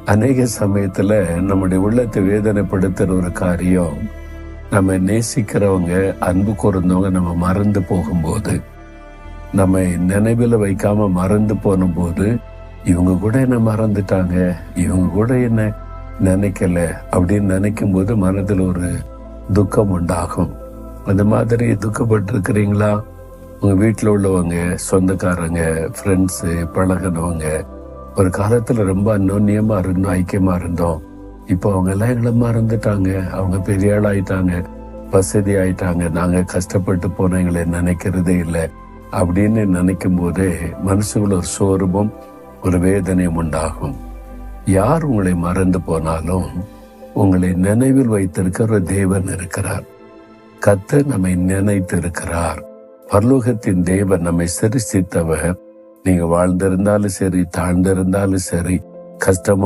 அநேக சமயத்துல நம்முடைய உள்ளத்தை வேதனைப்படுத்துற ஒரு காரியம், நம்ம நேசிக்கிறவங்க, அன்பு கூர்ந்தவங்க நம்ம மறந்து போகும்போது, நம்ம நினைவில் வைக்காம மறந்து போன போது, இவங்க கூட என்ன மறந்துட்டாங்க, இவங்க கூட என்ன நினைக்கல அப்படின்னு நினைக்கும் போது மனதில் ஒரு துக்கம் உண்டாகும். அந்த மாதிரி துக்கப்பட்டிருக்கிறீங்களா? உங்க வீட்டில் உள்ளவங்க, சொந்தக்காரங்க, ஃப்ரெண்ட்ஸு, பழகினவங்க, ஒரு காலத்துல ரொம்ப அந்யோன்யமா இருந்தோம், ஐக்கியமா இருந்தோம். இப்போ அவங்க எல்லாம் எங்களை மறந்துட்டாங்க, அவங்க பெரிய ஆள் ஆயிட்டாங்க, வசதி ஆயிட்டாங்க, நாங்க கஷ்டப்பட்டு போன எங்களை நினைக்கிறதே இல்லை அப்படின்னு நினைக்கும் போதே மனசுக்குள்ள ஒரு சோர்வும் ஒரு வேதனையும் உண்டாகும். யார் உங்களை மறந்து போனாலும் உங்களை நினைவில் வைத்திருக்கிற ஒரு தேவன் இருக்கிறார். கர்த்தர் நம்மை நினைத்து இருக்கிறார். பரலோகத்தின் தேவன் நம்மை சிருஷ்டித்தவர். நீங்க வாழ்ந்திருந்தாலும் சரி, தாழ்ந்திருந்தாலும் சரி, கஷ்டமா